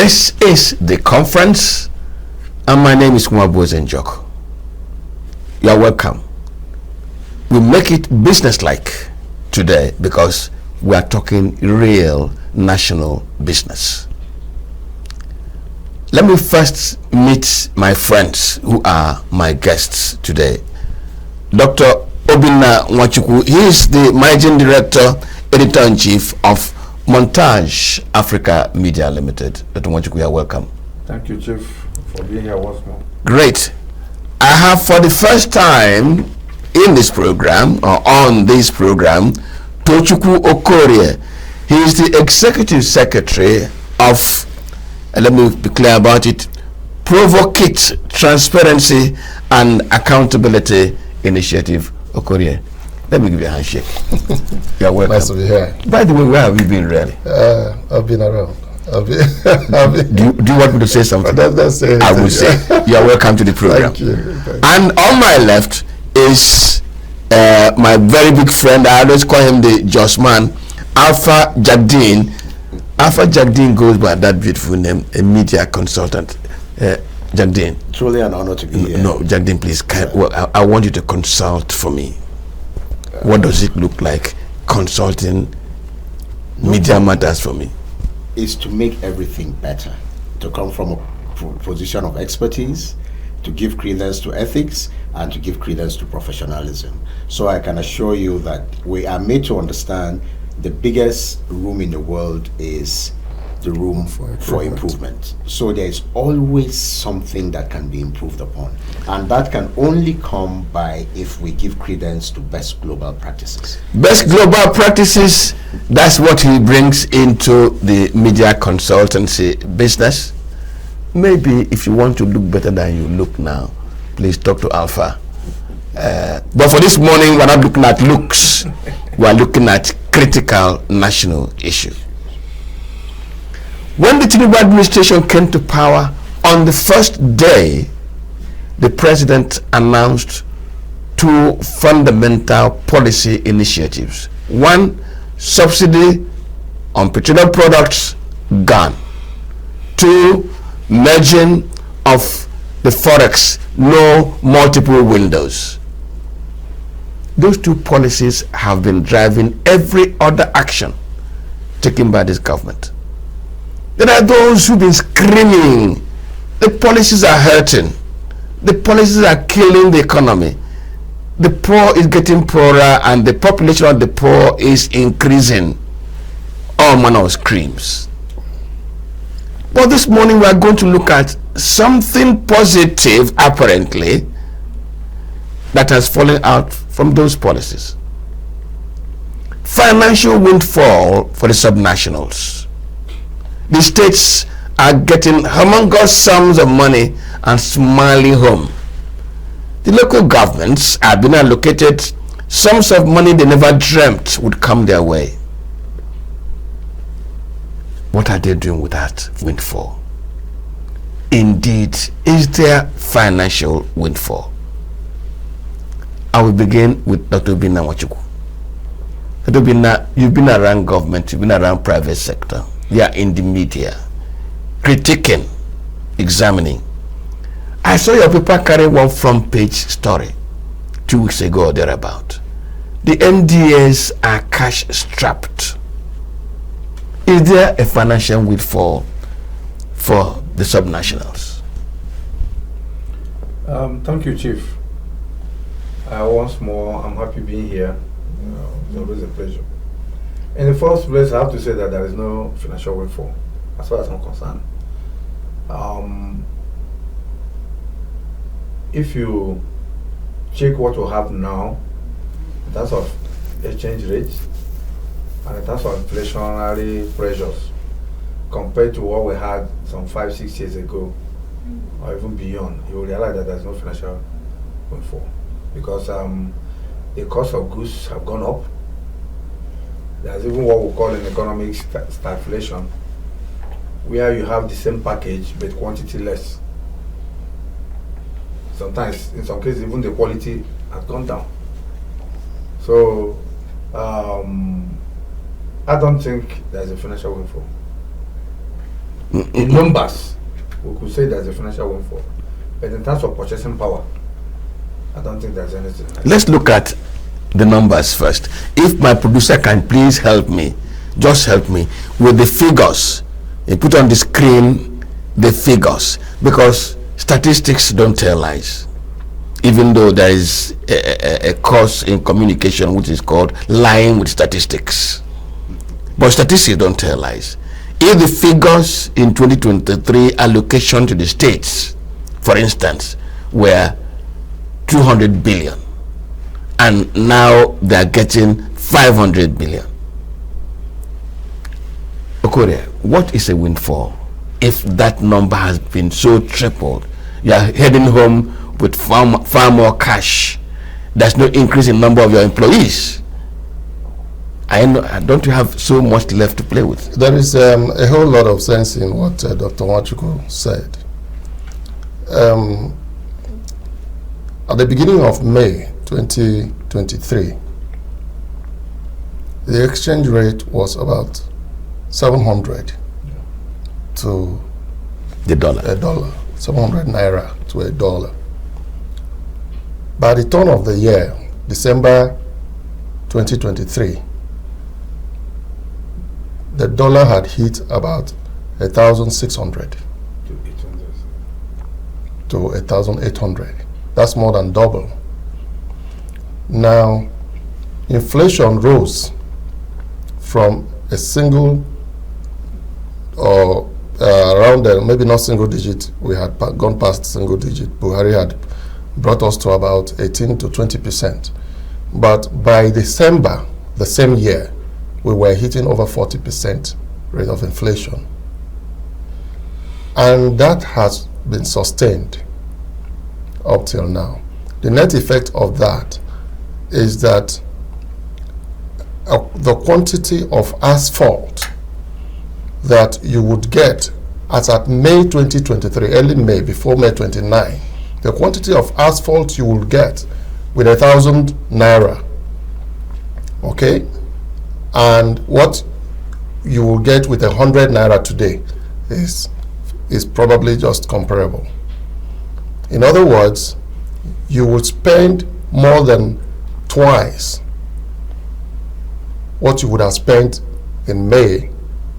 This is the conference, and my name is Kumabo Zenjok. You are welcome. We make it business-like today because we are talking real national business. Let me first meet my friends who are my guests today. Dr. Obinna Nwachukwu, he is the Managing Director, Editor-in-Chief of Montage Africa Media Limited. Dr. Nwachukwu, you are welcome. Thank you, Chief, for being here once more. Great. I have for the first time in this program, or on this program, Tochukwu Okorie. He is the Executive Secretary of, let me be clear about it, Provocate Transparency and Accountability Initiative. Okorie, let me give you a handshake. You're welcome. Nice to be here. By the way, where have you been really? I've been around. Do you want me to say something? That's it. I will say you're welcome to the program. Thank you. And on my left is my very big friend. I always call him the Joss man, Alpha Jagdeen. Alpha Jagdeen goes by that beautiful name, a media consultant. Jagdeen. Truly an honor to be here. No, Jagdeen, please. I want you to consult for me. What does it look like consulting media matters for me? Is to make everything better, to come from a position of expertise, to give credence to ethics, and to give credence to professionalism. So I can assure you that we are made to understand the biggest room in the world is the room for improvement. So there is always something that can be improved upon, and that can only come by if we give credence to best global practices. Best global practices, that's what he brings into the media consultancy business. Maybe if you want to look better than you look now, please talk to Alpha. But for this morning, we're not looking at looks, we're looking at critical national issues. When the Tinubu administration came to power, on the first day, the president announced two fundamental policy initiatives. One, subsidy on petroleum products, gone. Two, merging of the forex, no multiple windows. Those two policies have been driving every other action taken by this government. There are those who've been screaming, the policies are hurting, the policies are killing the economy, the poor is getting poorer and the population of the poor is increasing. All manner of screams. But this morning we are going to look at something positive, apparently, that has fallen out from those policies. Financial windfall for the subnationals. The states are getting humongous sums of money and smiling home. The local governments have been allocated sums of money they never dreamt would come their way. What are they doing with that windfall? Indeed, is there financial windfall? I will begin with Dr. Obinna Nwachukwu. Dr. Obinna, you've been around government, you've been around private sector. You are in the media, critiquing, examining. I saw your paper carry one front page story 2 weeks ago or thereabout. The NDAs are cash strapped. Is there a financial windfall for the subnationals? Thank you, Chief. Once more, I'm happy being here. It's always a pleasure. In the first place, I have to say that there is no financial windfall, as far as I'm concerned. If you check what we have now, in terms of exchange rates, and in terms of inflationary pressures, compared to what we had some 5-6 years ago, or even beyond, you will realize that there's no financial windfall. Because the cost of goods have gone up. There's even what we call in economics stagflation, where you have the same package but quantity less. Sometimes, in some cases, even the quality has gone down. So, I don't think there's a financial windfall. In numbers, we could say there's a financial windfall. But in terms of purchasing power, I don't think there's anything. Let's look at the numbers first. If my producer can please help me, just help me with the figures. You put on the screen the figures, because statistics don't tell lies. Even though there is a course in communication which is called lying with statistics. But statistics don't tell lies. If the figures in 2023 allocation to the states, for instance, were 200 billion, and now they are getting 500 billion. Okorie, what is a windfall if that number has been so tripled? You are heading home with far more cash. There's no increase in number of your employees. I know, don't you have so much left to play with? There is a whole lot of sense in what Dr. Nwachukwu said. At the beginning of May 2023, the exchange rate was about 700 to the dollar. a dollar, 700 naira to a dollar. By the turn of the year, December 2023, the dollar had hit about 1,600 to 1,800. That's more than double. Now, inflation rose from a single or around there, maybe not single digit, we had gone past single digit. Buhari had brought us to about 18 to 20%. But by December, the same year, we were hitting over 40% rate of inflation. And that has been sustained up till now. The net effect of that is that the quantity of asphalt that you would get as at May 2023, early May, before May 29, the quantity of asphalt you will get with 1,000 naira, okay, and what you will get with 100 naira today is probably just comparable. In other words, you will spend more than twice what you would have spent in May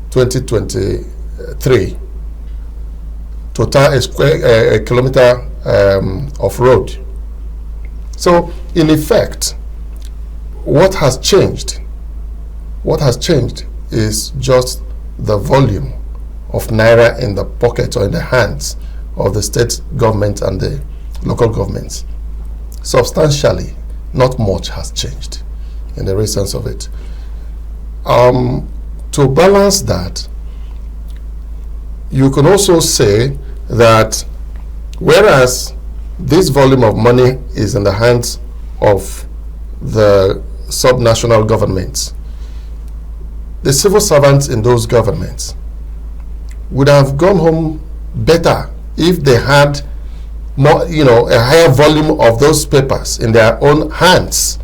2023 to tar a kilometer of road. So, in effect, what has changed is just the volume of naira in the pocket or in the hands of the state government and the local governments. Substantially, not much has changed in the real sense of it. To balance that, you can also say that whereas this volume of money is in the hands of the subnational governments, the civil servants in those governments would have gone home better if they had more, a higher volume of those papers in their own hands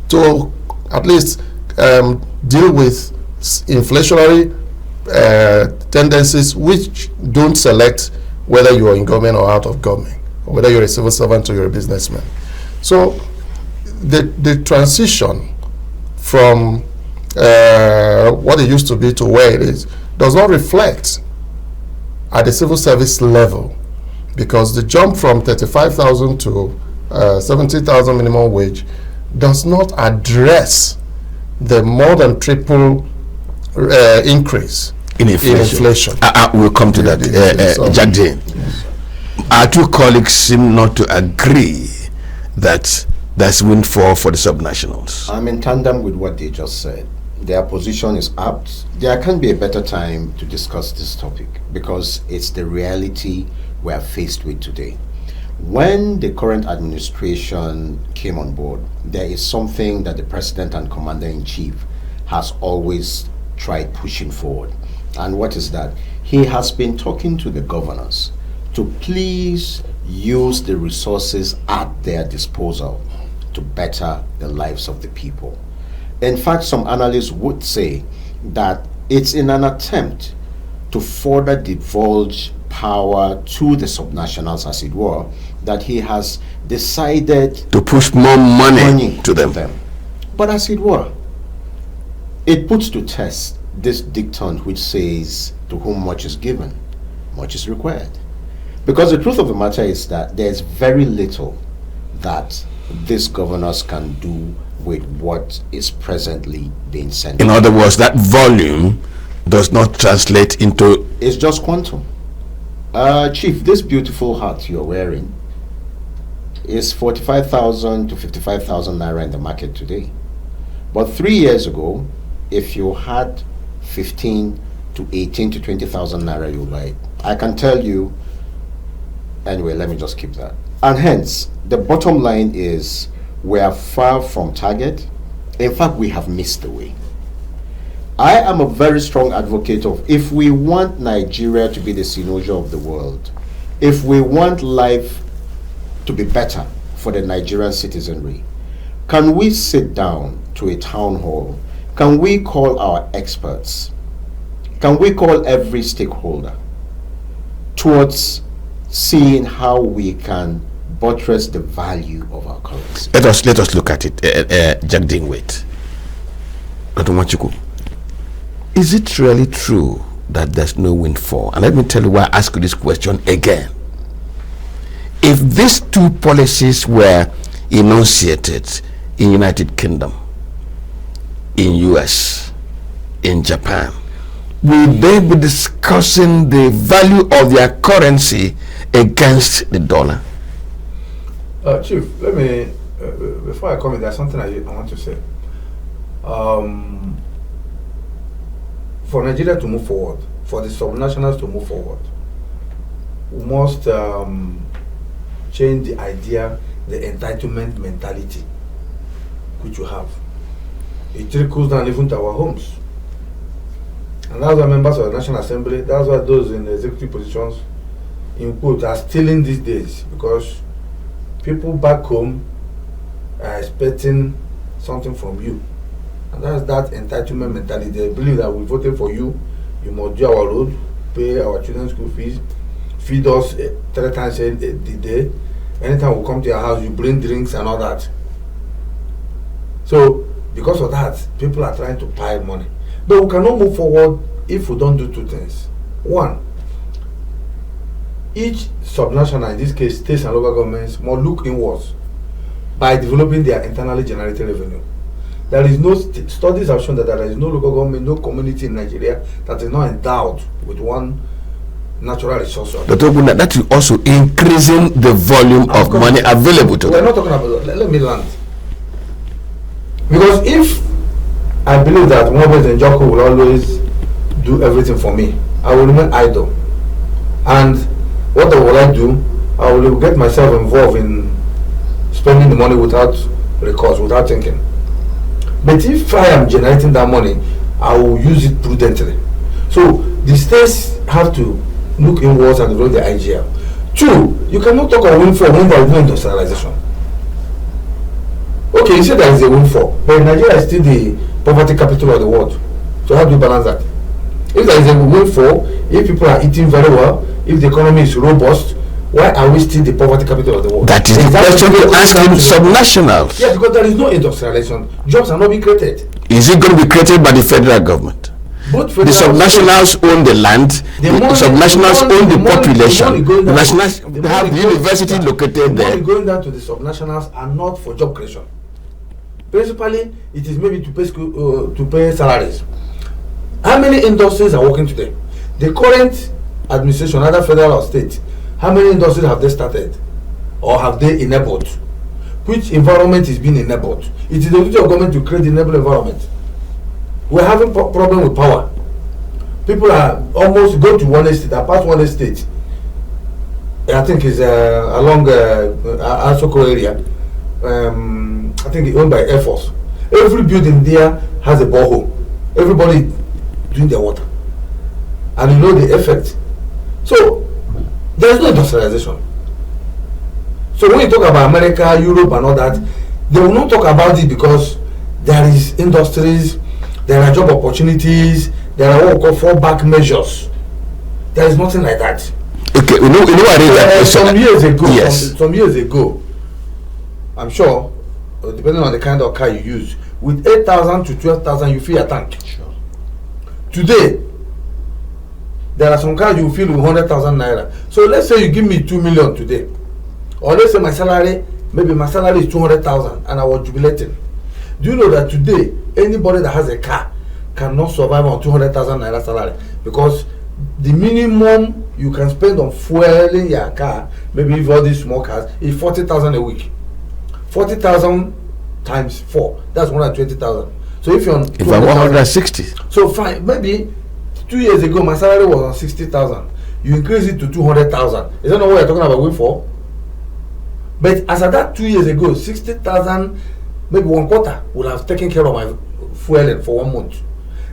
to at least deal with inflationary tendencies which don't select whether you are in government or out of government, or whether you're a civil servant or you're a businessman. So the transition from what it used to be to where it is does not reflect at the civil service level, because the jump from 35,000 to 70,000 minimum wage does not address the more than triple increase in inflation. We'll come to that. Jack Jane, yes. Our two colleagues seem not to agree that there's windfall for the subnationals. I'm in tandem with what they just said. Their position is apt. There can't be a better time to discuss this topic because it's the reality we are faced with today. When the current administration came on board, there is something that the President and Commander-in-Chief has always tried pushing forward. And what is that? He has been talking to the governors to please use the resources at their disposal to better the lives of the people. In fact, some analysts would say that it's in an attempt to further divulge power to the subnationals, as it were, that he has decided to push more money to them. But as it were, it puts to test this dictum which says, to whom much is given, much is required. Because the truth of the matter is that there's very little that these governors can do with what is presently being sent. In other words, that volume does not translate into... It's just quantum. Chief, this beautiful hat you're wearing is 45,000 to 55,000 naira in the market today. But 3 years ago, if you had 15 to 18 to 20,000 naira, you buy it. I can tell you, anyway, let me just keep that. And hence, the bottom line is we are far from target. In fact, we have missed the way. I am a very strong advocate of, if we want Nigeria to be the cynosure of the world, if we want life to be better for the Nigerian citizenry, can we sit down to a town hall? Can we call our experts? Can we call every stakeholder towards seeing how we can buttress the value of our currency? Let us look at it. Jagding, wait. Dr. Machuku, is it really true that there's no windfall? And let me tell you why I ask you this question again. If these two policies were enunciated in United Kingdom, in US, in Japan, will they be discussing the value of their currency against the dollar? Chief, let me, before I comment, there's something I want to say. For Nigeria to move forward, for the subnationals to move forward, we must change the idea, the entitlement mentality which we have. It trickles down even to our homes. And that's why members of the National Assembly, that's why those in executive positions, in quote, are stealing these days, because people back home are expecting something from you. And that's that entitlement mentality. They believe that we voted for you, you must do our road, pay our children's school fees, feed us 3 times a day. Anytime we come to your house, you bring drinks and all that. So, because of that, people are trying to pile money. But we cannot move forward if we don't do 2 things. One, each subnational, in this case states and local governments, must look inwards by developing their internally generated revenue. There is no studies have shown that there is no local government, no community in Nigeria that is not endowed with one natural resource. Dr. Guna, that is also increasing the volume of money available to them. We're not talking about that. Let me land. Because if I believe that one President Joko will always do everything for me, I will remain idle. And what will I do? I will get myself involved in spending the money without recourse, without thinking. But if I am generating that money, I will use it prudently. So the states have to look inwards and develop the IGL. 2, you cannot talk of windfall when there is no industrialization. Okay, you say there is a windfall, but Nigeria is still the poverty capital of the world. So how do you balance that? If there is a windfall, if people are eating very well, if the economy is robust, why are we still the poverty capital of the world? That is the question to ask subnationals. Yes, because there is no industrialization. Jobs are not being created. Is it going to be created by the federal government? The subnationals own the land, the subnationals own the population, the nationals have the university located there. The money going down to the subnationals are not for job creation. Principally, it is maybe to pay salaries. How many industries are working today? The current administration, either federal or state, how many industries have they started or have they enabled? Which environment is being enabled? It is the duty of government to create the enable environment. We're having problem with power. People are almost go to one estate, apart one estate. I think it's along Asoko area. I think it's owned by Air Force. Every building there has a borehole. Everybody doing their water, and you know the effect. So there is no industrialization. So when you talk about America, Europe, and all that, they will not talk about it because there is industries, there are job opportunities, there are what we call fallback measures There is nothing like that. Okay, you know I read that question. Some years ago, yes. some years ago, I'm sure, depending on the kind of car you use, with 8,000 to 12,000, you fill your tank. Sure. Today, there are some cars you fill with 100,000 naira. So let's say you give me 2 million today, or let's say my salary is 200,000, and I was jubilating. Do you know that today anybody that has a car cannot survive on 200,000 naira salary, because the minimum you can spend on fueling your car, maybe if all these small cars, is 40,000 a week. 40,000 times 4, that's 120,000. So if you're on, if I'm 160, so fine, maybe 2 years ago my salary was on 60,000. You increase it to 200,000. Is that not what you're talking about Windfall? But as at that 2 years ago, 60,000, maybe one quarter would have taken care of my fueling for 1 month.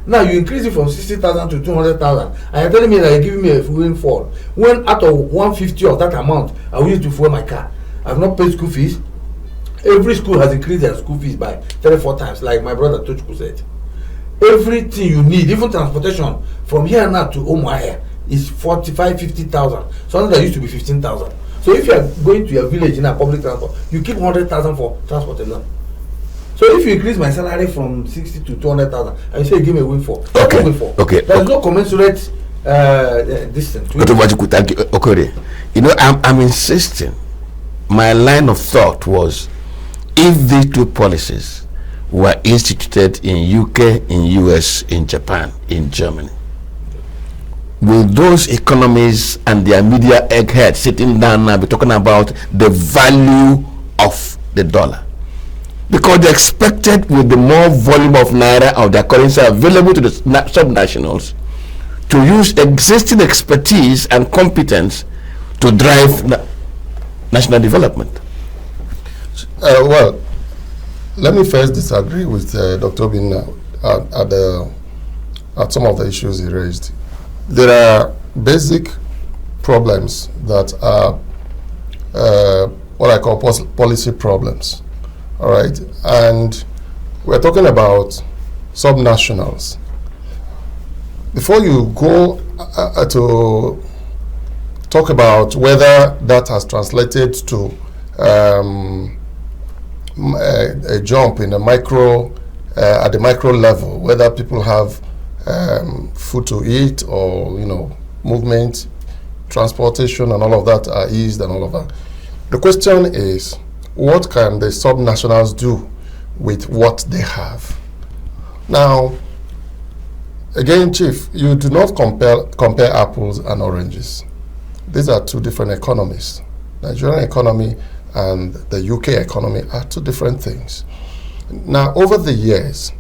Now you increase it from 60,000 to 200,000, and you're telling me that you're giving me a windfall, when out of 150 of that amount I will use to fuel my car. I've not paid school fees. Every school has increased their school fees by 3-4 times, like my brother Tochku said. Everything you need, even transportation from here now to Umuahia, is 45,000-50,000. Something that used to be 15,000. So if you are going to your village in a public transport, you keep 100,000 for transport alone. So if you increase my salary from 60 to 200,000, and you say give me a windfall, okay, okay, there is no commensurate distance. Okay, you know, I'm insisting. My line of thought was, if these two policies were instituted in UK, in US, in Japan, in Germany, will those economies and their media eggheads sitting down now be talking about the value of the dollar? Because they expected, with the more volume of naira of their currency available to the subnationals, to use existing expertise and competence to drive national development. Well, let me first disagree with Dr. Bin at some of the issues he raised. There are basic problems that are what I call policy problems. All right, and we're talking about subnationals. Before you go to talk about whether that has translated to a jump in the micro, at the micro level, whether people have food to eat, or movement, transportation, and all of that are eased, and all of that. The question is, what can the subnationals do with what they have? Now, again, Chief, you do not compare apples and oranges. These are two different economies. Nigerian economy and the UK economy are two different things. Now, over the years,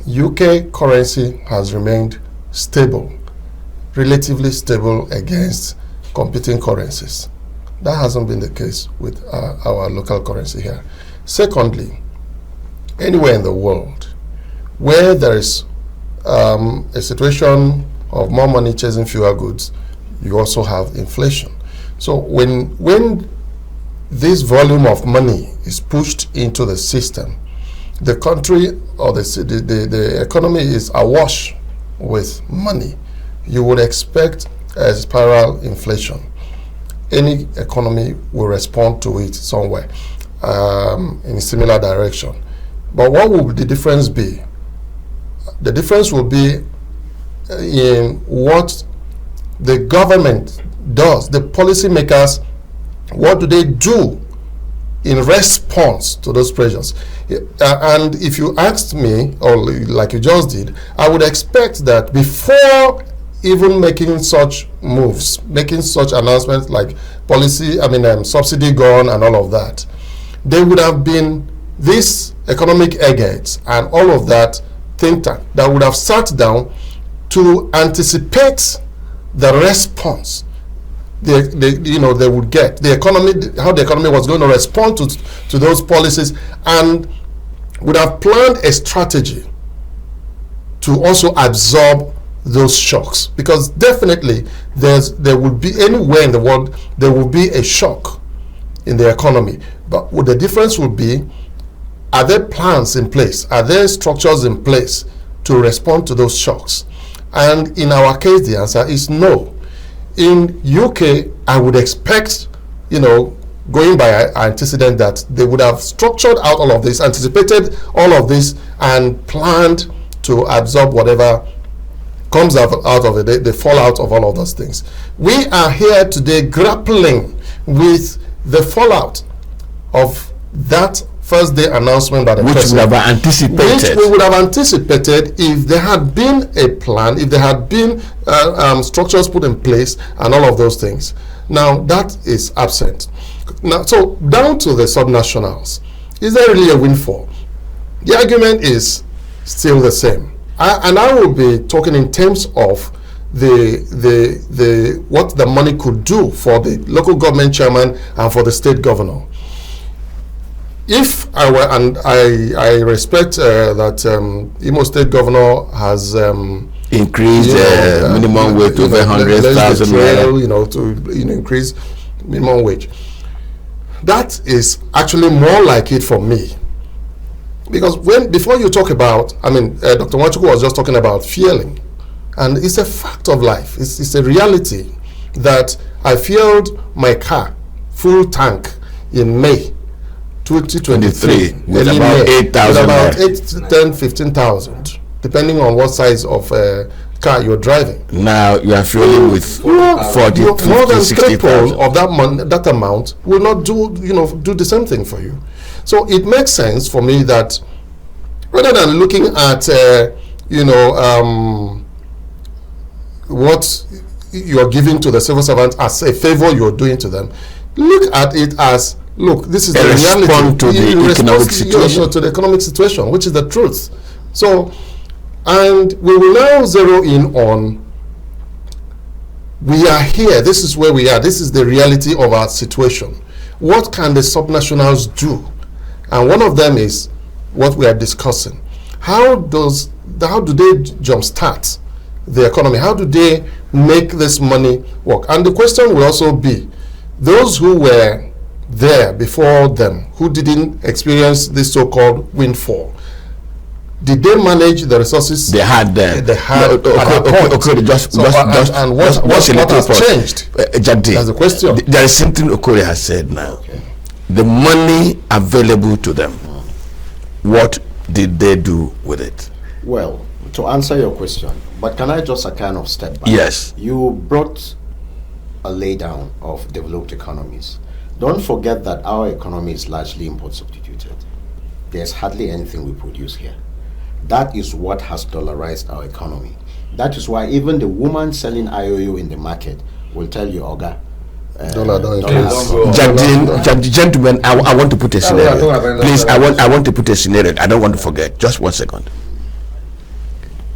UK currency has remained stable, relatively stable against competing currencies. That hasn't been the case with our local currency here. Secondly, anywhere in the world where there is a situation of more money chasing fewer goods, you also have inflation. So when this volume of money is pushed into the system, the country or the economy is awash with money, you would expect a spiral inflation. Any economy will respond to it somewhere in a similar direction. But what will the difference be? The difference will be in what the government does, the policymakers, what do they do in response to those pressures? And if you asked me, or like you just did, I would expect that before even making such moves, making such announcements like subsidy gone and all of that, there would have been this economic eggheads and all of that think tank that would have sat down to anticipate the response they would get, the economy, how the economy was going to respond to those policies, and would have planned a strategy to also absorb those shocks, because definitely there will be, anywhere in the world there will be a shock in the economy, but what the difference will be, are there plans in place, are there structures in place to respond to those shocks? And in our case the answer is no. in UK, I would expect, going by antecedent, that they would have structured out all of this, anticipated all of this, and planned to absorb whatever comes out of it, the fallout of all of those things. We are here today grappling with the fallout of that first day announcement by the president, which we would have anticipated if there had been a plan, if there had been structures put in place and all of those things. Now that is absent. Now, so down to the subnationals, is there really a windfall? The argument is still the same, and I will be talking in terms of the what the money could do for the local government chairman and for the state governor. If I were, and I respect that Imo State Governor has increased minimum wage to over 100,000 naira, to increase minimum wage. That is actually more like it for me, because before you talk about, Dr. Nwachukwu was just talking about fueling, and it's a fact of life. It's a reality that I fueled my car full tank in May 2023 with about 8,000, about 8 to 10, 15,000, depending on what size of car you're driving. Now you are fueling with 40, more than 60,000 triple of that amount will not do the same thing for you. So it makes sense for me that rather than looking at what you're giving to the civil servant as a favor you're doing to them, look at it as, look, this is the reality to the economic situation. To the economic situation, which is the truth. So, and we will now zero in on, we are here, this is where we are, this is the reality of our situation. What can the subnationals do? And one of them is what we are discussing. How do they jumpstart the economy? How do they make this money work? And the question will also be, those who were there before them, who didn't experience this so-called windfall, did they manage the resources they had then? They had what has changed? That's the question. There is something Okori has said now. Okay. The money available to them, what did they do with it? Well, to answer your question, but can I just a kind of step back? Yes. You brought a laydown of developed economies. Don't forget that our economy is largely import substituted. There's hardly anything we produce here. That is what has dollarized our economy. That is why even the woman selling IOU in the market will tell you, Oga, dollar don't increase. Gentlemen, I want to put a scenario. Please, I want to put a scenario. I don't want to forget. Just 1 second.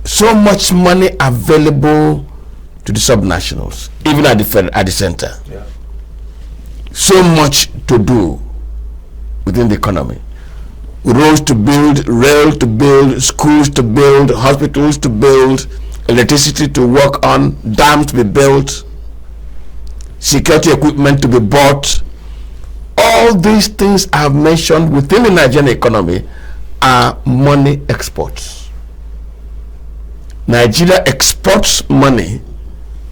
So much money available to the subnationals, even at the center. Yeah. So much to do within the economy. Roads to build, rail to build, schools to build, hospitals to build, electricity to work on, dams to be built, security equipment to be bought. All these things I have mentioned within the Nigerian economy are money exports. Nigeria exports money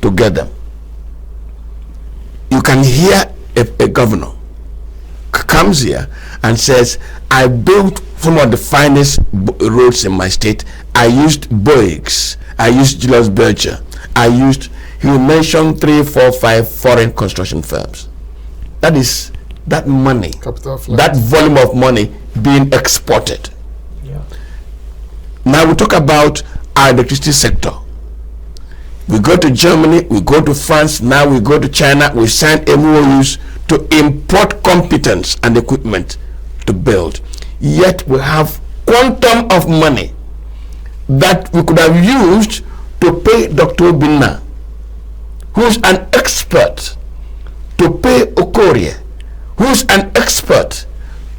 to get them. You can hear a governor comes here and says, I built some of the finest roads in my state. I used Boeings, I used Julius Berger, he will mention 3, 4, 5 foreign construction firms. That is that money, that volume of money being exported. Yeah. Now we talk about our electricity sector. We go to Germany, we go to France, now we go to China, we sign MOUs to import competence and equipment to build. Yet we have quantum of money that we could have used to pay Dr. Obinna, who's an expert, to pay Okorie, who's an expert,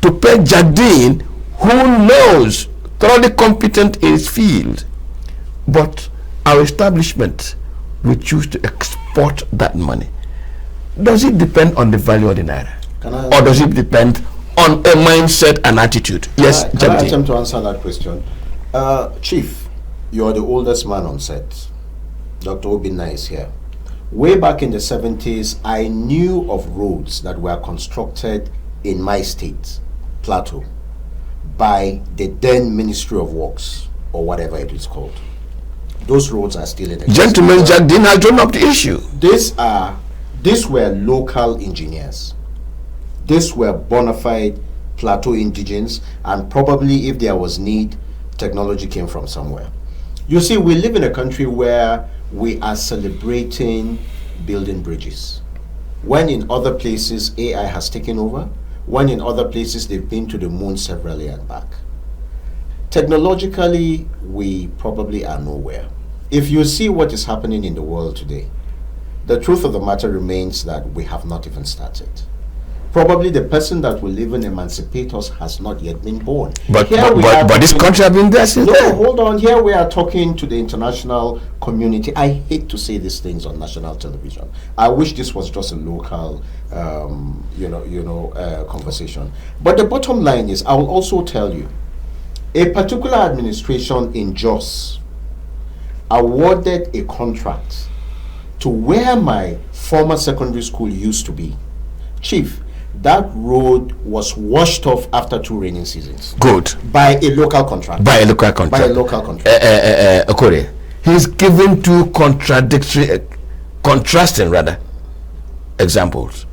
to pay Jardine, who knows, thoroughly competent in his field. But our establishment, we choose to export that money. Does it depend on the value of the naira? Or does it depend on a mindset and attitude? Yes, can I attempt to answer that question? Chief, you are the oldest man on set. Dr. Obinna is here. Way back in the 70s, I knew of roads that were constructed in my state, Plateau, by the then Ministry of Works, or whatever it is called. Those roads are still in existence. Gentleman Jack Dean has drawn up the issue. These were local engineers. These were bona fide Plateau indigenes, and probably if there was need, technology came from somewhere. You see, we live in a country where we are celebrating building bridges, when in other places AI has taken over, when in other places they've been to the moon several years back. Technologically, we probably are nowhere. If you see what is happening in the world today, the truth of the matter remains that we have not even started. Probably the person that will even emancipate us has not yet been born. But this country has been there since then. Hold on. Here we are talking to the international community. I hate to say these things on national television. I wish this was just a local, conversation. But the bottom line is, I will also tell you, a particular administration in Jos awarded a contract to where my former secondary school used to be. Chief, that road was washed off after 2 rainy seasons. Good. By a local contractor. Okore, he's given 2 contrasting examples.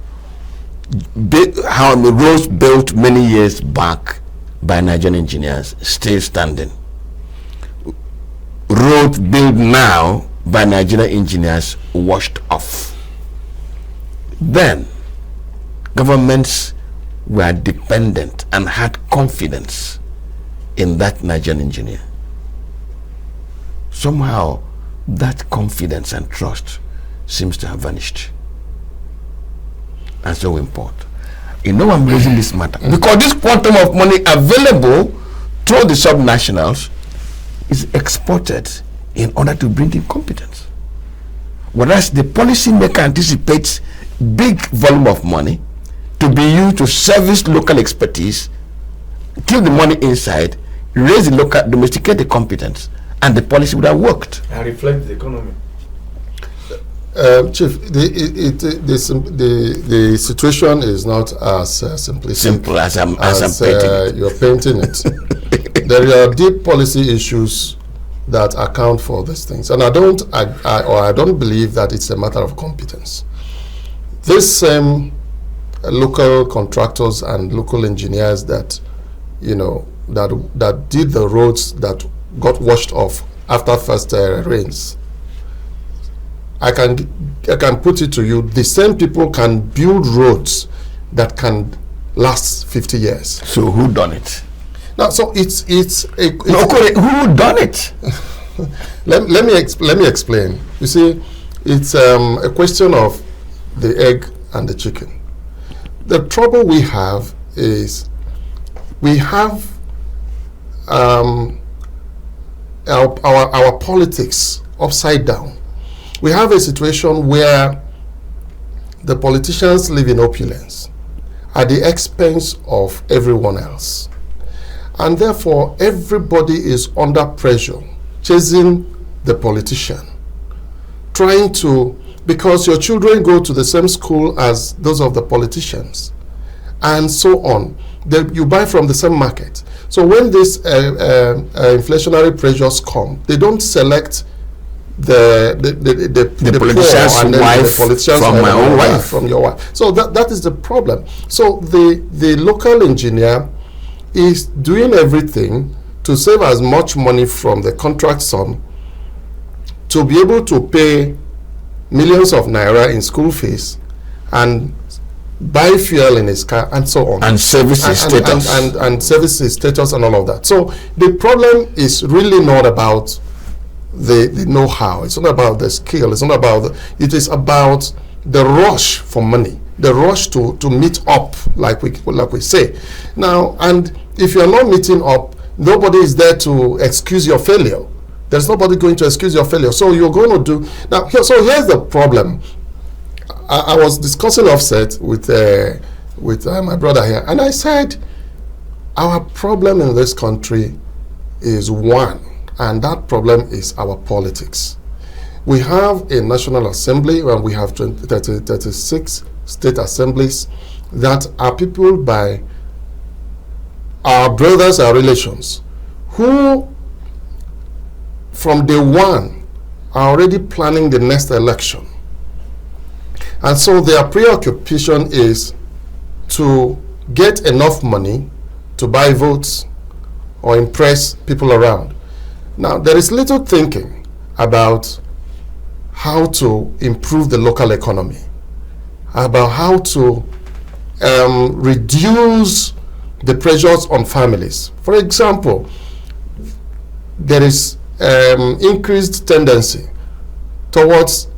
How the roads built many years back by Nigerian engineers still standing. Roads built now by Nigerian engineers washed off. Then governments were dependent and had confidence in that Nigerian engineer. Somehow that confidence and trust seems to have vanished. And so we import. I'm raising this matter because this quantum of money available to the subnationals is exported in order to bring in competence. Whereas the policymaker anticipates big volume of money to be used to service local expertise, keep the money inside, raise the local, domesticate the competence, and the policy would have worked. And reflect the economy. Chief, the situation is not as simple as I'm painting it. You're painting it. There are deep policy issues that account for these things, and I don't believe that it's a matter of competence. This same local contractors and local engineers that did the roads that got washed off after first rains, I can put it to you, the same people can build roads that can last 50 years. So who done it? Now, so who done it? let me explain. You see, it's a question of the egg and the chicken. The trouble we have is we have our politics upside down. We have a situation where the politicians live in opulence at the expense of everyone else. And therefore, everybody is under pressure, chasing the politician, trying to, because your children go to the same school as those of the politicians, and so on. You buy from the same market. So when these inflationary pressures come, they don't select the politician's wife from my own wife, from your wife. So that is the problem. So the local engineer is doing everything to save as much money from the contract sum to be able to pay millions of naira in school fees and buy fuel in his car and so on, and service his status and service his status and all of that. So the problem is really not about the know-how. It's not about the skill. It's not about it is about the rush for money, the rush to meet up, like we say now. And if you're not meeting up, nobody is there to excuse your failure. There's nobody going to excuse your failure. So you're going to do now. So here's the problem. I was discussing offset with my brother here, and I said our problem in this country is one, and that problem is our politics. We have a National Assembly and we have 36 state assemblies that are people by our brothers, our relations, who from day one are already planning the next election. And so their preoccupation is to get enough money to buy votes or impress people around. Now, there is little thinking about how to improve the local economy, about how to reduce the pressures on families. For example, there is increased tendency towards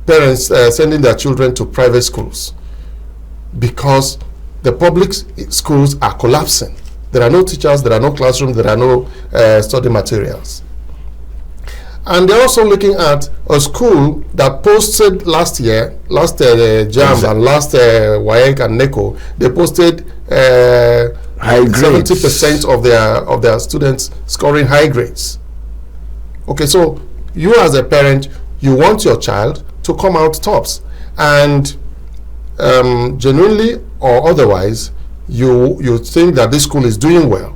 parents sending their children to private schools because the public schools are collapsing. There are no teachers, there are no classrooms, there are no study materials. And they're also looking at a school that posted last year, last JAM and last WAEC and NECO, they posted high grades. 70% of their students scoring high grades. Okay, so you as a parent, you want your child to come out tops, and genuinely or otherwise, you think that this school is doing well.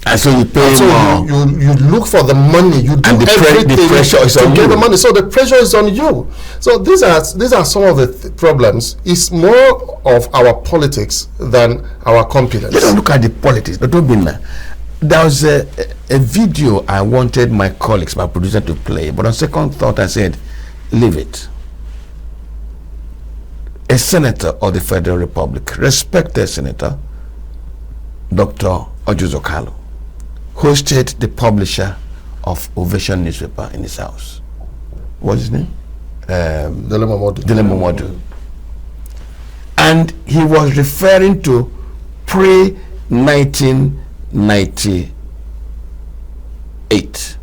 And so you pay more. You look for the money. You do everything the pressure is on to get you. the money. So the pressure is on you. So these are some of the problems. It's more of our politics than our competence. Let us look at the politics. But don't be mad. There was a video I wanted my colleagues, my producer, to play, but on second thought I said, leave it. A senator of the Federal Republic, respected senator, Dr. Ojuzokalo, hosted the publisher of Ovation newspaper in his house. What's his name? Dele Momodu. And he was referring to pre-1998.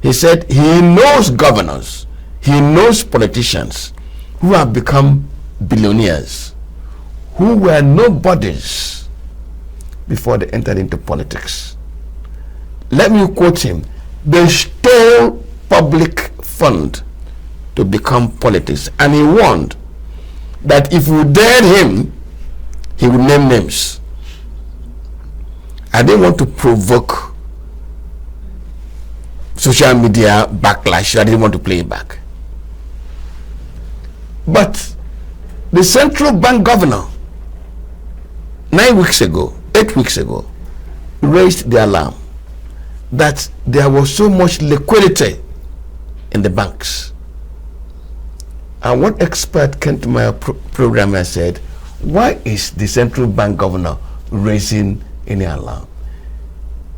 He said he knows governors, he knows politicians who have become billionaires, who were nobodies before they entered into politics. Let me quote him. They stole public fund to become politics, and he warned that if we dared him, he would name names. I didn't want to provoke social media backlash. I didn't want to play it back. But the central bank governor 8 weeks ago, raised the alarm that there was so much liquidity in the banks. And one expert came to my program and said, why is the central bank governor raising any alarm?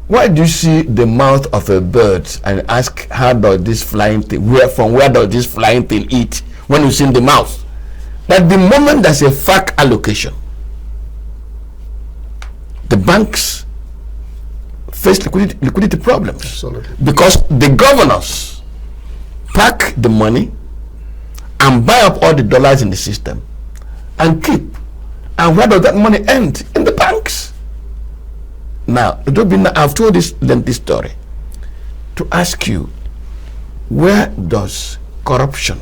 Why do you see the mouth of a bird and ask, how does this flying thing, where does this flying thing eat, when you see the mouth? That the moment there's a FAC allocation, the banks face liquidity problems. Absolutely. Because the governors pack the money and buy up all the dollars in the system and keep. And where does that money end? In the banks. Now, I've told this lengthy story to ask you, where does corruption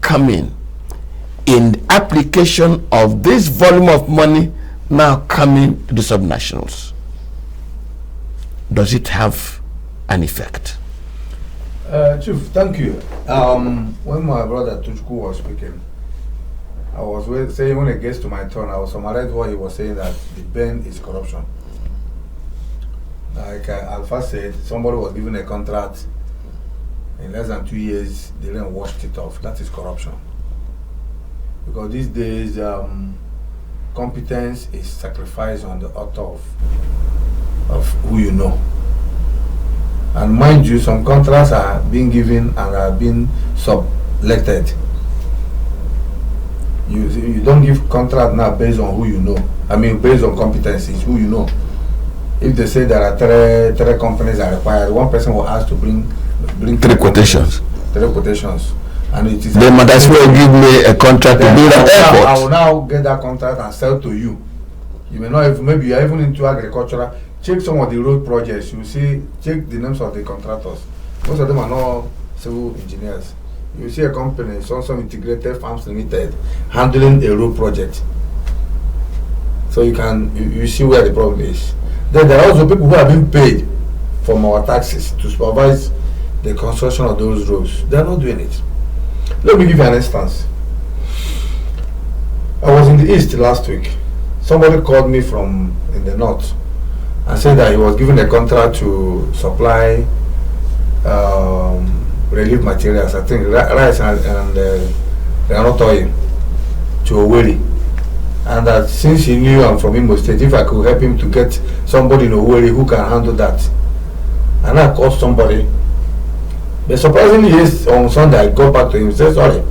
come in application of this volume of money now coming to the subnationals? Does it have an effect? Chief, thank you. When my brother Tuchku was speaking, I was saying, when it gets to my turn, I was summarizing what he was saying, that the bend is corruption. Like Alpha said, somebody was given a contract, in less than 2 years, they didn't wash it off. That is corruption. Because these days, competence is sacrificed on the altar of who you know. And mind you, some contracts are being given and are being subletted. You don't give contract now based on who you know. I mean, based on competencies, who you know. If they say there are three companies are required, one person will ask to bring three quotations. And it is. They might as well give me a contract to build an airport. I will now get that contract and sell to you. You may not have, maybe you are even into agricultural. Check some of the road projects. You see, check the names of the contractors. Most of them are not civil engineers. You see a company, some integrated farms limited, handling a road project. So you see where the problem is. Then there are also people who are being paid from our taxes to supervise the construction of those roads. They are not doing it. Let me give you an instance. I was in the east last week. Somebody called me from in the north and said that he was given a contract to supply relief materials, I think rice and granite oil to Owerri. And that since he knew I'm from Imo State, if I could help him to get somebody in Owerri who can handle that. And I called somebody. But surprisingly, yes, on Sunday I got back to him and said, sorry,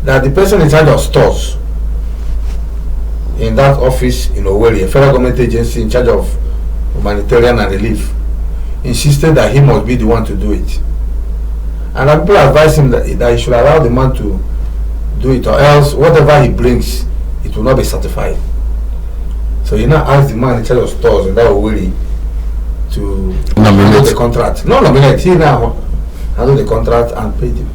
that the person in charge of stores in that office in Owerri, a federal government agency in charge of humanitarian and relief, insisted that he must be the one to do it. And people advised him that he should allow the man to do it, or else whatever he brings, it will not be certified. So he now asked the man in charge of stores in that Owerri to handle the contract. No, nominate. He now handle the contract and paid him.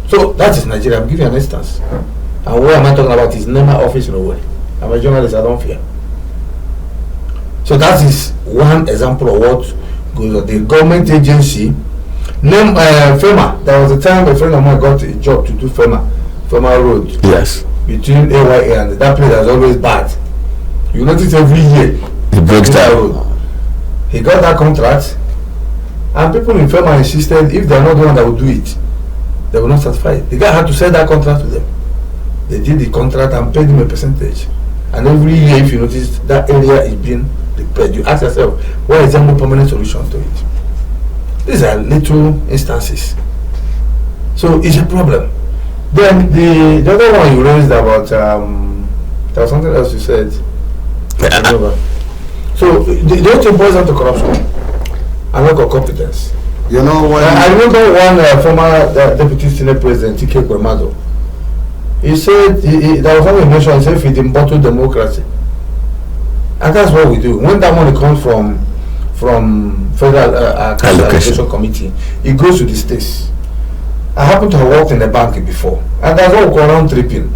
So that is Nigeria. I'm giving you an instance. And what am I talking about is NEMA office in Owerri. I'm a journalist, I don't fear. So that is one example of what goes on. The government agency, FEMA, there was a time a friend of mine got a job to do FEMA Road. Yes. Between AYA and that place is always bad. You notice every year it breaks down. He got that contract, and people in FEMA insisted if they are not the one that will do it, they will not certify it. The guy had to sell that contract to them. They did the contract and paid him a percentage. And every year, if you notice, that area is being repaired. You ask yourself, why is there no permanent solution to it? These are little instances. So it's a problem. Then the other one you raised about, there was something else you said. So the whole thing boils down to corruption and lack of competence. You know what? I remember one former deputy senate president, T.K. Kwemado. He said, there was something he mentioned, he said feeding bottle democracy. And that's what we do. When that money comes from federal allocation committee, it goes to the states. I happen to have worked in a bank before, and that's what we call round tripping.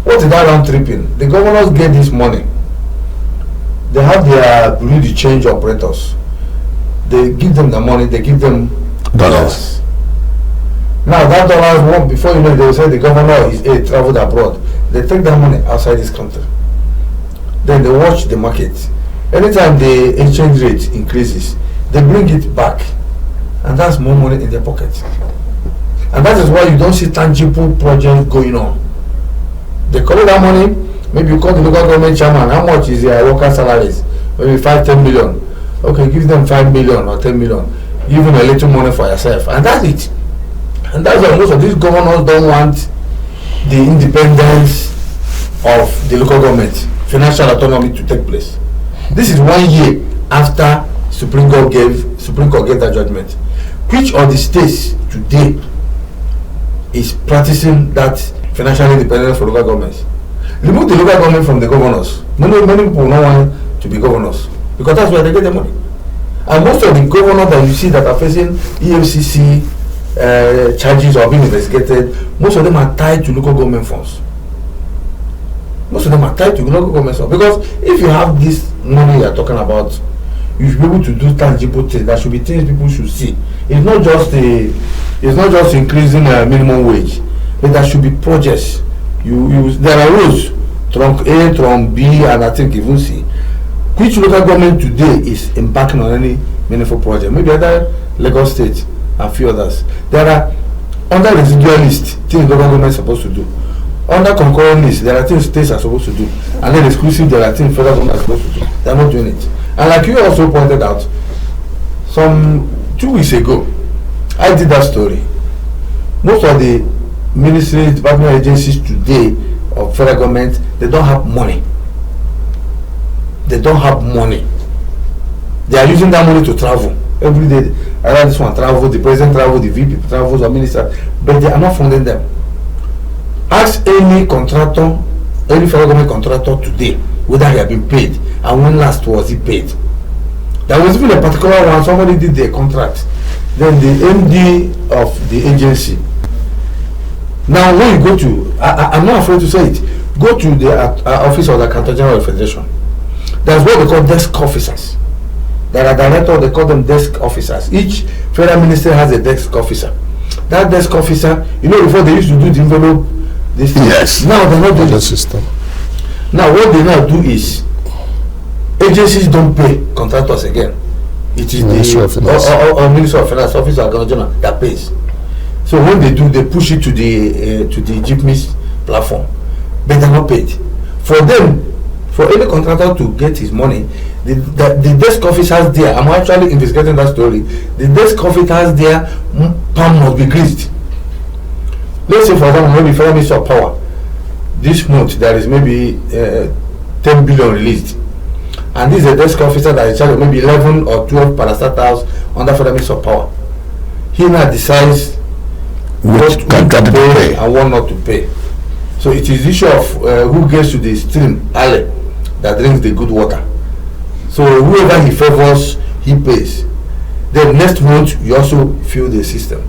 What is that round tripping? The governors get this money. They have their really change operators. They give them the money, they give them dollars. Now that dollars, before you know, they will say the governor is traveled abroad. They take that money outside this country. Then they watch the market. Anytime the exchange rate increases, they bring it back, and that's more money in their pocket. And that is why you don't see tangible projects going on. They collect that money. Maybe you call the local government chairman. How much is their worker salaries? Maybe 5-10 million. Okay, give them 5 million or 10 million. Give them a little money for yourself, and that's it. And that's why most of these governors don't want the independence of the local government, financial autonomy to take place. This is 1 year after Supreme Court gave that judgment. Which of the states today is practicing that financial independence for local governments? Remove the local government from the governors. Many people don't want to be governors because that's where they get the money. And most of the governors that you see that are facing EFCC charges or being investigated, most of them are tied to local government funds. Most of them are tied to local government funds because if you have this money you are talking about, you should be able to do tangible things. There should be things people should see. It's not just increasing minimum wage, but there should be projects. There are rules, trunk A, trunk B, and I think even C. Which local government today is embarking on any meaningful project? Maybe other Lagos State and a few others. There are under residual list things local government is supposed to do. Under concurrent list, there are things states are supposed to do. And then exclusive, there are things federal government are supposed to do. They are not doing it. And like you also pointed out, some 2 weeks ago, I did that story. Most of the ministries, department agencies today of federal government, they don't have money. They don't have money. They are using that money to travel. Every day, either this one travel, the president travel, the VP travels, or minister, but they are not funding them. Ask any contractor, any federal government contractor today, whether he has been paid and when last was he paid. There was even a particular one, somebody did their contract. Then the MD of the agency. Now when you go to, I'm not afraid to say it, go to the office of the Accountant General of the Federation. There's what they call desk officers. There are directors, they call them desk officers. Each federal minister has a desk officer. That desk officer, you know, before they used to do the envelope, this thing. Yes. Now they're not doing The it. system. Now what they now do is, agencies don't pay contractors again. It is Ministry of Finance. or Ministry of Finance, Office of Accountant General that pays. So when they do, they push it to the GPMIS platform, but they're not paid. For them, for any contractor to get his money, the desk officers there, I'm actually investigating that story. The desk officers there, palm must be greased. Let's say for example, maybe Federal Ministry of Power, this month there is maybe 10 billion released. And this is a desk officer that is charged of maybe 11 or 12 parastatals under Federal Ministry of Power. He now decides Which what contract to to pay pay. and what not to pay. So it is the issue of who gets to the stream early that drinks the good water. So whoever he favors, he pays. Then next month you also fill the system.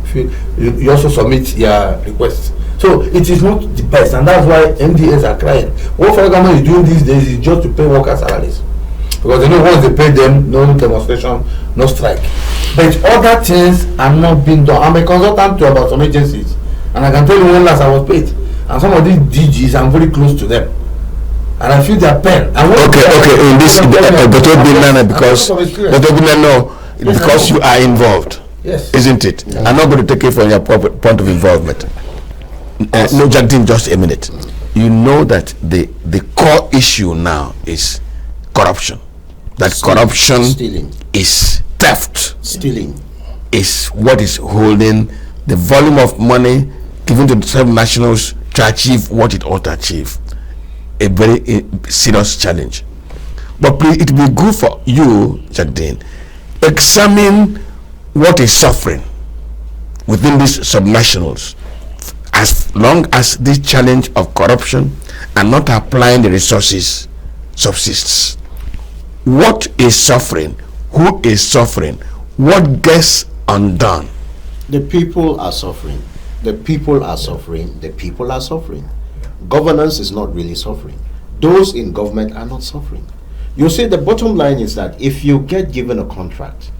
You also submit your request. So it is not the best, and that's why MDAs are crying. What federal government is doing these days is just to pay workers' salaries, because they know once they pay them, no demonstration, no strike. But other things are not being done. I'm a consultant to about some agencies, and I can tell you when last I was paid. And some of these DGs, I'm very close to them, and I feel their pain. Okay. In this, Dr. Binana, because you are involved, yes, isn't it? I'm not going to take it from your point of involvement. No, Jagdin, just a minute. You know that the core issue now is corruption. That corruption Stealing. is theft. Stealing. Is what is holding the volume of money given to the nationals to achieve what it ought to achieve. A very serious challenge. But please, it will be good for you, Jagdin, examine what is suffering within these subnationals, as long as this challenge of corruption and not applying the resources subsists. What is suffering? Who is suffering? What gets undone? The people are suffering. The people are suffering. The people are suffering. Governance is not really suffering. Those in government are not suffering. You see, the bottom line is that if you get given a contract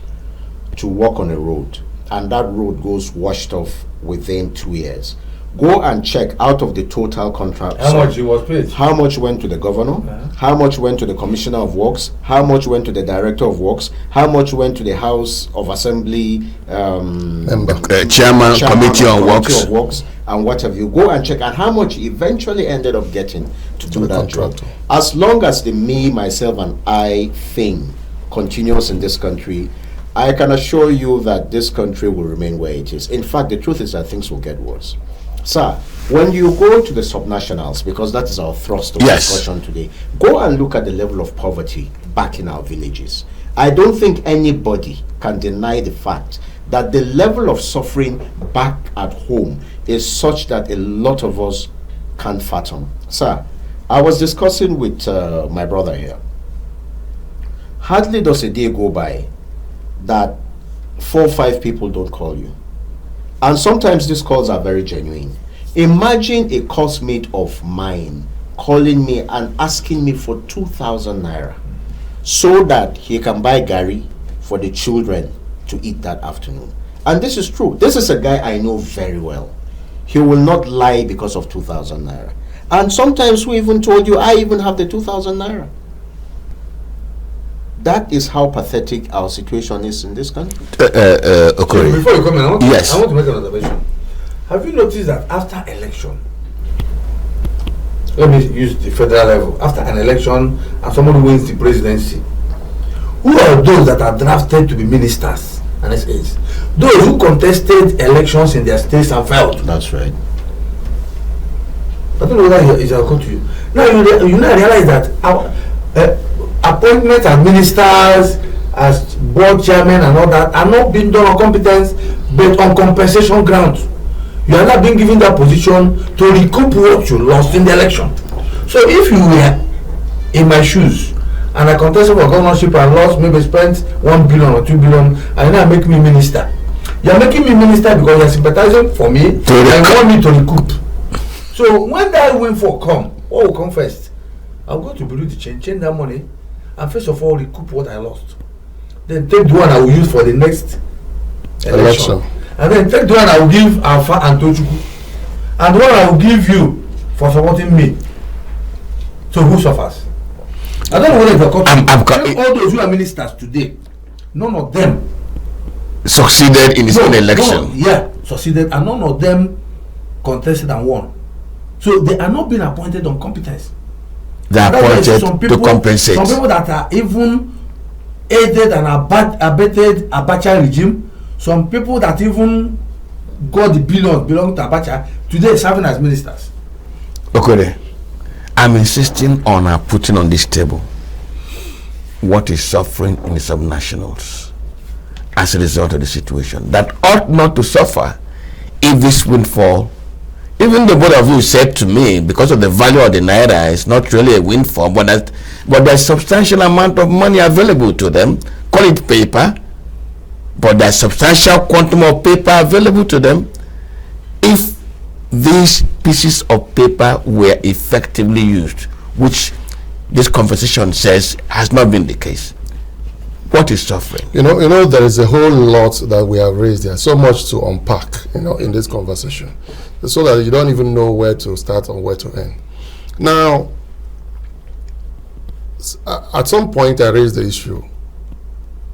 to work on a road and that road goes washed off within 2 years, go and check out of the total contract. how much he was paid. How much went to the governor? How much went to the commissioner of works? How much went to the director of works? How much went to the House of Assembly Chairman, Committee on Works. of Works, and what have you? Go and check, and how much he eventually ended up getting to do the that job. contractor. As long as the me, myself, and I thing continues in this country, I can assure you that this country will remain where it is. In fact, the truth is that things will get worse. Sir, when you go to the subnationals, because that is our thrust of Yes. discussion today, go and look at the level of poverty back in our villages. I don't think anybody can deny the fact that the level of suffering back at home is such that a lot of us can't fathom. Sir, I was discussing with my brother here. Hardly does a day go by that 4 or 5 people don't call you. And sometimes these calls are very genuine. Imagine a classmate of mine calling me and asking me for 2,000 naira so that he can buy gari for the children to eat that afternoon. And this is true. This is a guy I know very well. He will not lie because of 2,000 naira. And sometimes we even told you, I even have the 2,000 naira. That is how pathetic our situation is in this country. Okay. Before you come in, I want to make an observation. Have you noticed that after election, let me use the federal level, after an election and somebody wins the presidency, who are those that are drafted to be ministers and SAs? Those who contested elections in their states and failed. That's right. I don't know whether it will come to you. Now you now realize that our appointment as ministers, as board chairmen and all that are not being done on competence but on compensation grounds. You are not being given that position to recoup what you lost in the election. So if you were in my shoes and I contested for governorship and lost, maybe spent 1 billion or 2 billion, and now make me minister. You're making me minister because you're sympathizing for me and you want me to recoup. So when that windfall come, what will come first? I'll go to Bureau de change that money, and first of all recoup what I lost. Then take the one I will use for the next election. And then take the one I will give Alpha and Tochukwu. And the one I will give you for supporting me. So who suffers? I don't know whether you've all those who are ministers today, none of them succeeded in his own election. Succeeded, and none of them contested and won. So they are not being appointed on competence. They are appointed to compensate. Some people that are even aided and abetted Abacha regime. Some people that even got the billions belong to Abacha today serving as ministers. Okay, I'm insisting on putting on this table what is suffering in the subnationals as a result of the situation that ought not to suffer if this windfall, even the both of you said to me, because of the value of the naira, it's not really a windfall, but there's substantial amount of money available to them. Call it paper, but there's substantial quantum of paper available to them. If these pieces of paper were effectively used, which this conversation says has not been the case, what is suffering? You know, there is a whole lot that we have raised. There's so much to unpack, in this conversation, so that you don't even know where to start or where to end. Now, at some point, I raised the issue.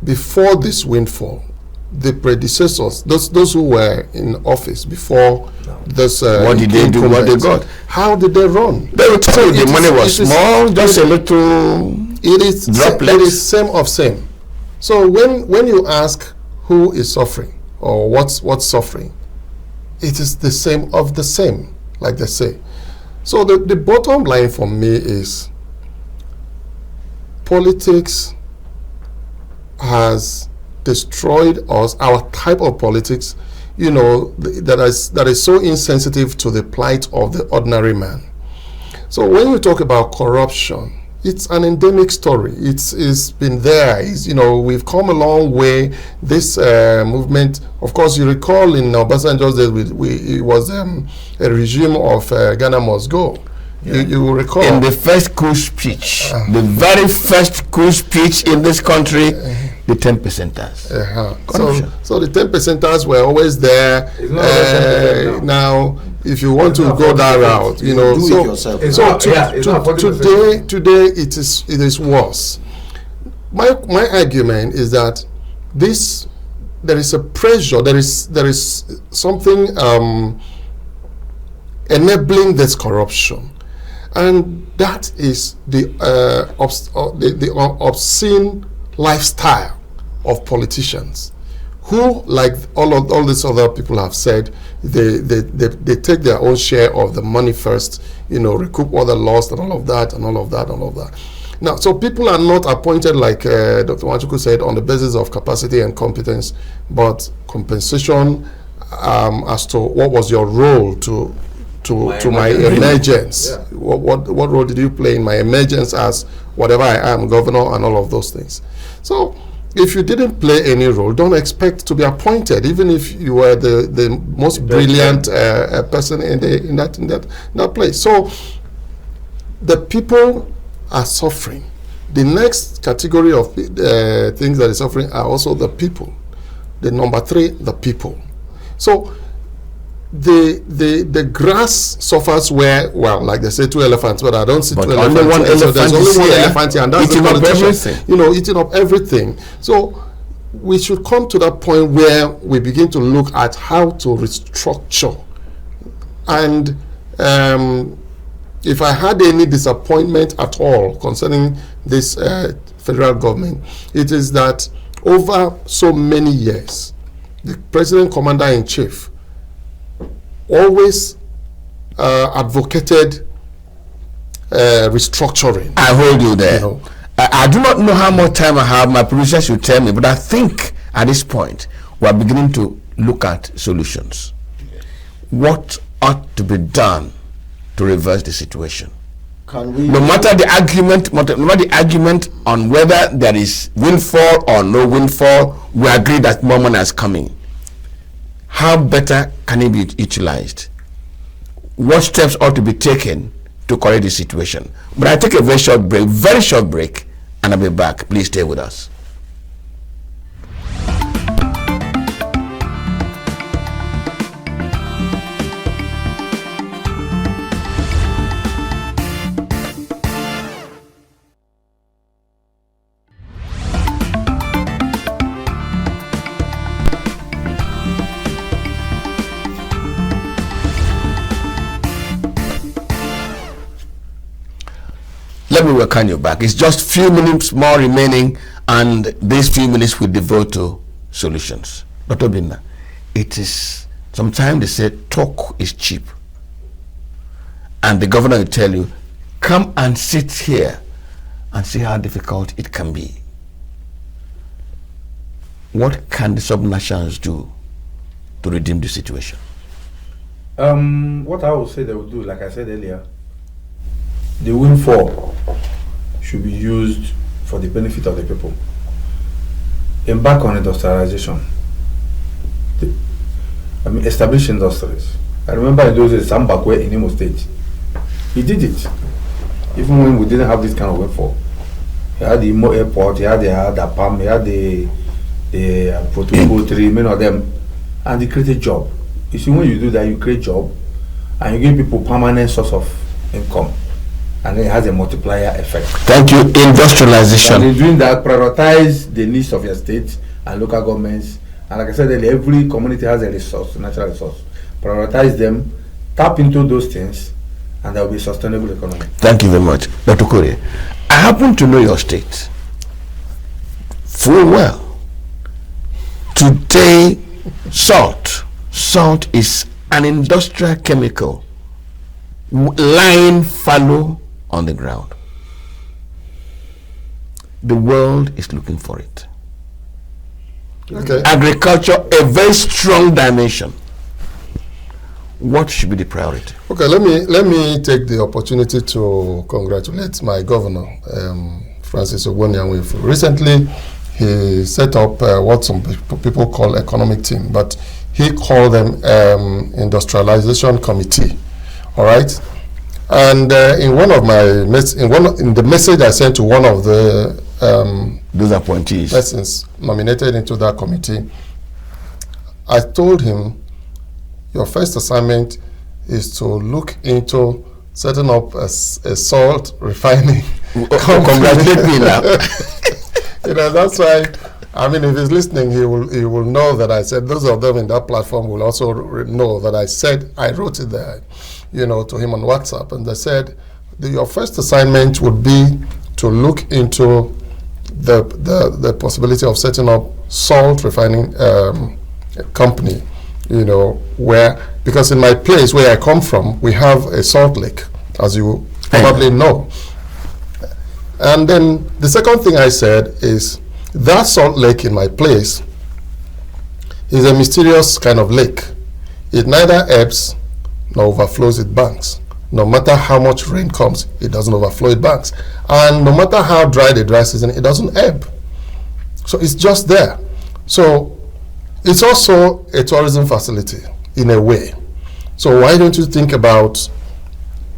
Before this windfall, the predecessors, those who were in office before this, what did they do? What they got? How did they run? They would tell you the money was small, just a little. It is same of same. So when you ask who is suffering or what's suffering, it is the same of the same, like they say. So the bottom line for me is politics has destroyed us, our type of politics, that is so insensitive to the plight of the ordinary man. So when we talk about corruption, it's an endemic story. It's been there. We've come a long way. This movement, of course, you recall in Obasanjo's days, it was a regime of Ghana must go. Yeah. You will recall in the first coup speech, the very first coup speech in this country, the 10%ers. So the 10%ers were always there. Now, if you want to go that route, today it is worse. My argument is that there is a pressure, there is something enabling this corruption. And that is the obscene lifestyle of politicians, who, like all these other people have said, they take their own share of the money first, recoup what they lost and all of that. Now, so people are not appointed, like Dr. Nwachukwu said, on the basis of capacity and competence, but compensation as to what was your role to my emergence. Yeah. What role did you play in my emergence as whatever I am, governor, and all of those things? So if you didn't play any role, don't expect to be appointed, even if you were the most brilliant person in that place. So the people are suffering. The next category of things that is suffering are also the people. The number 3, the people. So the grass suffers where, like they say, 2 elephants, but I don't see 2 elephants. Only one elephant. So there's only one elephant here, and that's eating up everything. Eating up everything. So we should come to that point where we begin to look at how to restructure. And if I had any disappointment at all concerning this federal government, it is that over so many years, the President Commander-in-Chief always advocated restructuring. I hold you there. I do not know how much time I have. My producer should tell me, but I think at this point we are beginning to look at solutions. What ought to be done to reverse the situation? No matter the argument on whether there is windfall or no windfall, we agree that more money is coming. How better can it be utilized? What steps ought to be taken to correct the situation? But I take a very short break, and I'll be back. Please stay with us. Let me welcome you back. It's just few minutes more remaining, and these few minutes we devote to solutions. Dr. Binna, it is, sometimes they say talk is cheap. And the governor will tell you, come and sit here and see how difficult it can be. What can the subnationals do to redeem the situation? What I would say they will do, like I said earlier, the windfall should be used for the benefit of the people. Embark on industrialization. Establish industries. I remember in those days, Sambakwe in Imo State, he did it. Even when we didn't have this kind of windfall. He had the Imo airport, he had the PAM, he had the protocol 3, many of them, and he created job. You see, when you do that, you create job, and you give people permanent source of income. And it has a multiplier effect. Thank you. Industrialization. And in doing that, prioritize the needs of your state and local governments. And like I said earlier, every community has a resource, natural resource. Prioritize them, tap into those things, and there will be a sustainable economy. Thank you very much. Dr. Kore, I happen to know your state full well. Today, salt is an industrial chemical lying fallow on the ground. The world is looking for it. Okay. Agriculture, a very strong dimension. What should be the priority? Okay, let me take the opportunity to congratulate my governor, Francis Ogbonniyanwefu. Recently, he set up what some people call economic team, but he called them industrialization committee. All right. And in one of my in the message I sent to one of the those appointees persons nominated into that committee, I told him, your first assignment is to look into setting up a salt refining company. Congratulate me now. You know, that's why. I mean, if he's listening, he will know that I said. Those of them in that platform will also know that I wrote it there, you know, to him on WhatsApp, and they said your first assignment would be to look into the possibility of setting up salt refining company, you know, because in my place where I come from, we have a salt lake, as you probably know. And then the second thing I said is, that salt lake in my place is a mysterious kind of lake. It neither ebbs nor overflows its banks. No matter how much rain comes, it doesn't overflow its banks. And no matter how dry the dry season, it doesn't ebb. So it's just there. So it's also a tourism facility in a way. So why don't you think about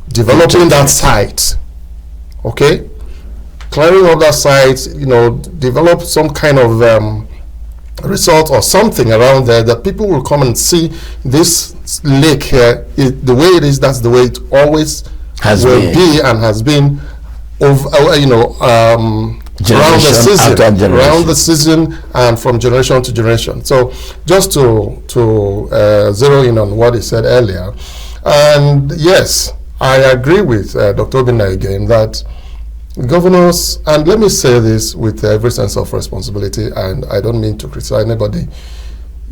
developing that site? Okay? Clearing up that site, you know, develop some kind of resort or something around there that people will come and see this lake here. The way it is, that's the way it always will be and has been, you know, around the season and from generation to generation. So just to zero in on what he said earlier, and yes, I agree with Dr. Obinna again that governors, and let me say this with every sense of responsibility, and I don't mean to criticize anybody,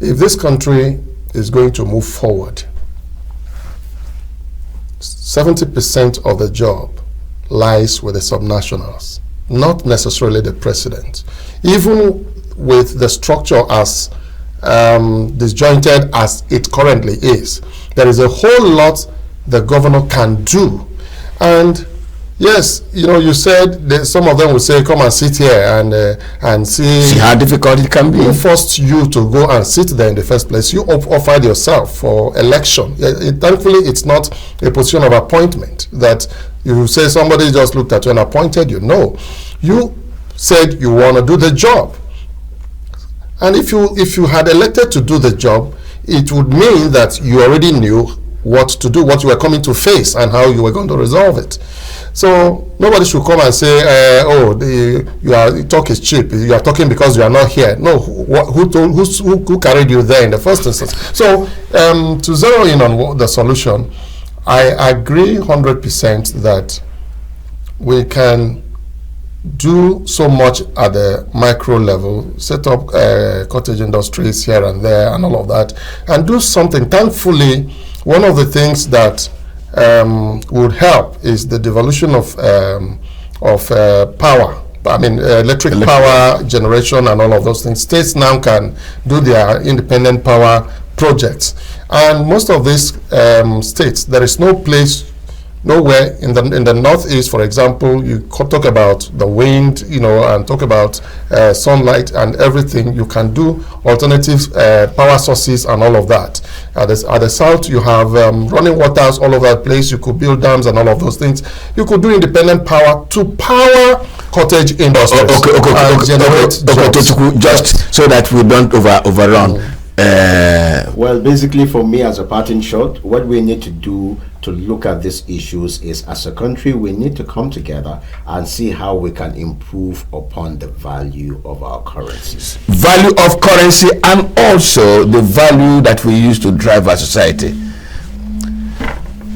if this country is going to move forward, 70% of the job lies with the subnationals, not necessarily the president. Even with the structure as disjointed as it currently is, there is a whole lot the governor can do. And Yes, you said that some of them will say, "Come and sit here and see how difficult it can be." Who forced you to go and sit there in the first place? You offered yourself for election. Thankfully, it's not a position of appointment that you say somebody just looked at you and appointed you. No, you said you want to do the job, and if you had elected to do the job, it would mean that you already knew what to do, what you were coming to face, and how you were going to resolve it. So nobody should come and say, talk is cheap. You are talking because you are not here. No, who carried you there in the first instance? So to zero in on the solution, I agree 100% that we can do so much at the micro level, set up cottage industries here and there and all of that, and do something. Thankfully, one of the things that would help is the devolution of power. I mean, electric power generation and all of those things. States now can do their independent power projects, and most of these states, there is no place, nowhere in the northeast, for example, you talk about the wind, and talk about sunlight and everything. You can do alternative power sources and all of that. At the south, you have running waters all over the place. You could build dams and all of those things. You could do independent power to power cottage industries. Okay, just so that we don't overrun. Well, basically, for me, as a parting shot, what we need to do to look at these issues is, as a country, we need to come together and see how we can improve upon the value of our currencies. Value of currency, and also the value that we use to drive our society.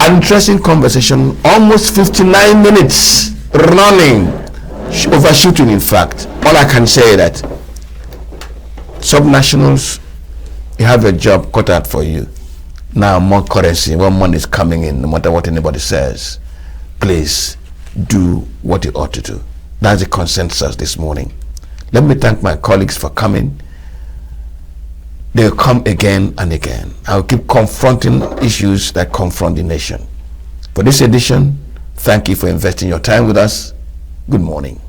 An interesting conversation, almost 59 minutes running, overshooting in fact. All I can say is that subnationals, you have a job cut out for you. Now more currency, more money is coming in, no matter what anybody says. Please do what you ought to do. That's the consensus this morning. Let me thank my colleagues for coming. They'll come again and again. I'll keep confronting issues that confront the nation. For this edition, thank you for investing your time with us. Good morning.